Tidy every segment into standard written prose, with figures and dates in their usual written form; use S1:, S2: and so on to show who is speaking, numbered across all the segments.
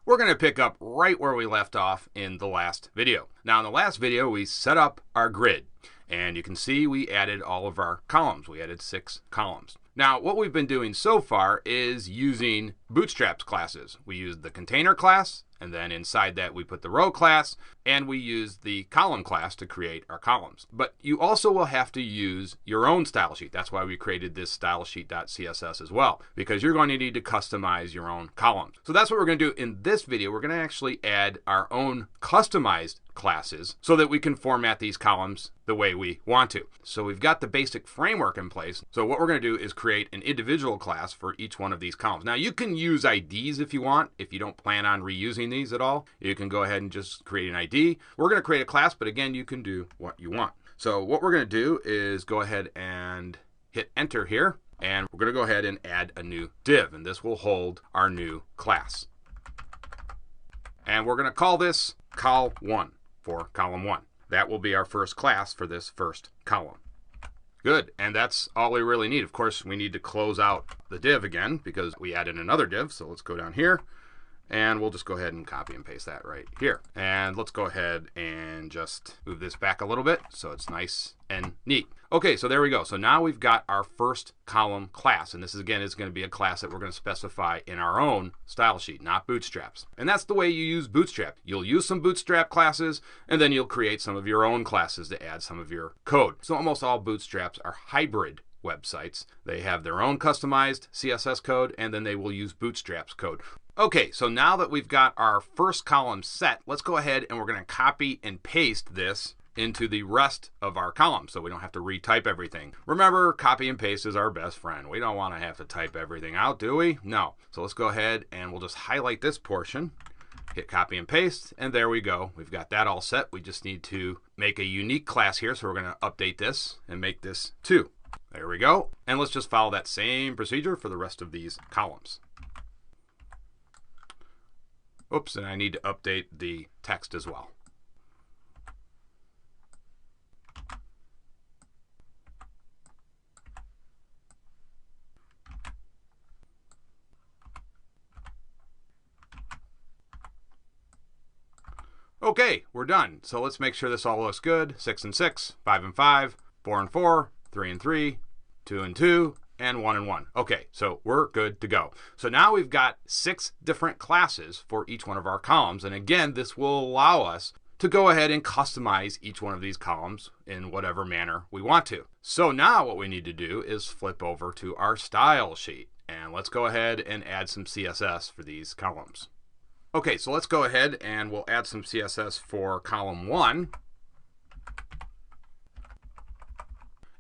S1: we're going to pick up right where we left off in the last video. Now in the last video we set up our grid, and you can see we added all of our columns. We added 6 columns. Now what we've been doing so far is using Bootstrap's classes. We used the container class, and then inside that we put the row class, and we used the column class to create our columns. But you also will have to use your own style sheet. That's why we created this stylesheet.css as well, because you're going to need to customize your own columns. So that's what we're going to do in this video. We're going to actually add our own customized classes so that we can format these columns the way we want to. So we've got the basic framework in place. So what we're going to do is create an individual class for each one of these columns. Now you can use IDs if you want. If you don't plan on reusing these at all, you can go ahead and just create an ID. We're going to create a class, but again, you can do what you want. So what we're going to do is go ahead and hit enter here, and we're going to go ahead and add a new div, and this will hold our new class. And we're going to call this col1 for column 1. That will be our first class for this first column. Good, and that's all we really need. Of course, we need to close out the div again because we added another div. So let's go down here, and we'll just go ahead and copy and paste that right here. And let's go ahead and just move this back a little bit so it's nice and neat. Okay, so there we go. So now we've got our first column class, and this is again is going to be a class that we're going to specify in our own style sheet, not Bootstrap's. And that's the way you use Bootstrap. You'll use some Bootstrap classes, and then you'll create some of your own classes to add some of your code. So almost all Bootstraps are hybrid websites. They have their own customized CSS code, and then they will use Bootstrap's code. Okay, so now that we've got our first column set, let's go ahead and we're going to copy and paste this into the rest of our columns so we don't have to retype everything. Remember, copy and paste is our best friend. We don't want to have to type everything out, do we? No. So let's go ahead and we'll just highlight this portion, hit copy and paste, and there we go. We've got that all set. We just need to make a unique class here, so we're going to update this and make this 2. There we go. And let's just follow that same procedure for the rest of these columns. Oops, and I need to update the text as well. Okay, we're done. So let's make sure this all looks good. 6 and 6, 5 and 5, 4 and 4, 3 and 3, 2 and 2, and 1 and 1. Okay, so we're good to go. So now we've got 6 different classes for each one of our columns. And again, this will allow us to go ahead and customize each one of these columns in whatever manner we want to. So now what we need to do is flip over to our style sheet. And let's go ahead and add some CSS for these columns. Okay, so let's go ahead and we'll add some CSS for column 1.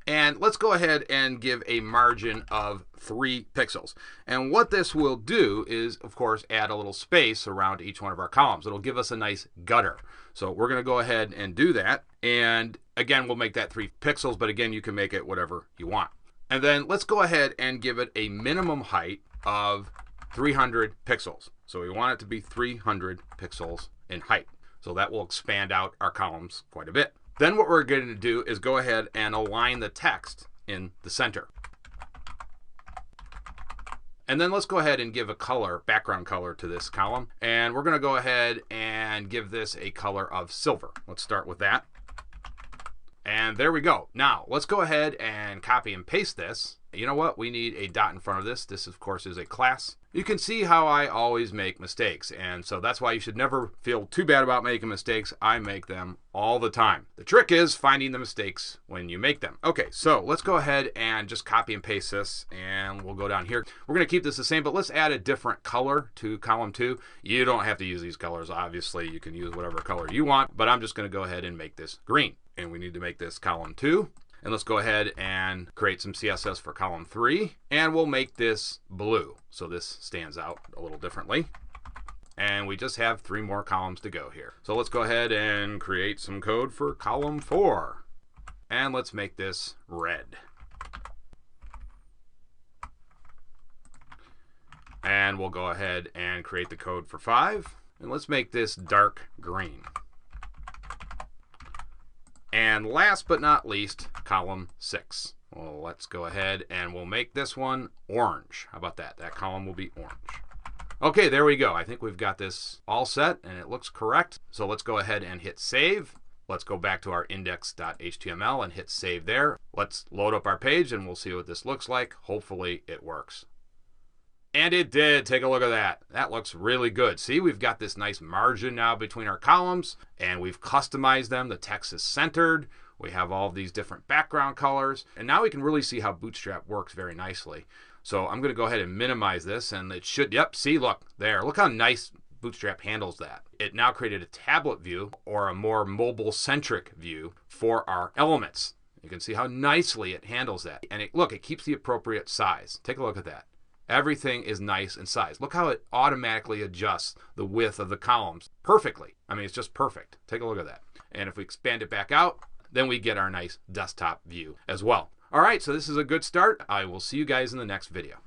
S1: And let's go ahead and give a margin of 3 pixels. And what this will do is, of course, add a little space around each one of our columns. It'll give us a nice gutter. So we're going to go ahead and do that. And again, we'll make that 3 pixels, but again, you can make it whatever you want. And then let's go ahead and give it a minimum height of 300 pixels. So we want it to be 300 pixels in height. So that will expand out our columns quite a bit. Then what we're going to do is go ahead and align the text in the center. And then let's go ahead and give a color, background color to this column. And we're going to go ahead and give this a color of silver. Let's start with that. And there we go. Now let's go ahead and copy and paste this. You know what? We need a dot in front of this. This, of course, is a class. You can see how I always make mistakes, and so that's why you should never feel too bad about making mistakes. I make them all the time. The trick is finding the mistakes when you make them. Okay, so let's go ahead and just copy and paste this, and we'll go down here. We're going to keep this the same, but let's add a different color to column 2. You don't have to use these colors. Obviously, you can use whatever color you want, but I'm just going to go ahead and make this green. And we need to make this column 2. And let's go ahead and create some CSS for column 3. And we'll make this blue, so this stands out a little differently. And we just have 3 more columns to go here. So let's go ahead and create some code for column 4. And let's make this red. And we'll go ahead and create the code for 5. And let's make this dark green. And last but not least, column 6. Well, let's go ahead and we'll make this one orange. How about that? That column will be orange. Okay, there we go. I think we've got this all set and it looks correct. So let's go ahead and hit save. Let's go back to our index.html and hit save there. Let's load up our page and we'll see what this looks like. Hopefully it works. And it did. Take a look at that. That looks really good. See, we've got this nice margin now between our columns and we've customized them. The text is centered. We have all of these different background colors. And now we can really see how Bootstrap works very nicely. So I'm going to go ahead and minimize this and it should, yep, see, look there. Look how nice Bootstrap handles that. It now created a tablet view or a more mobile-centric view for our elements. You can see how nicely it handles that. And look, it keeps the appropriate size. Take a look at that. Everything is nice and sized. Look how it automatically adjusts the width of the columns perfectly. I mean, it's just perfect. Take a look at that. And if we expand it back out, then we get our nice desktop view as well. All right, so this is a good start. I will see you guys in the next video.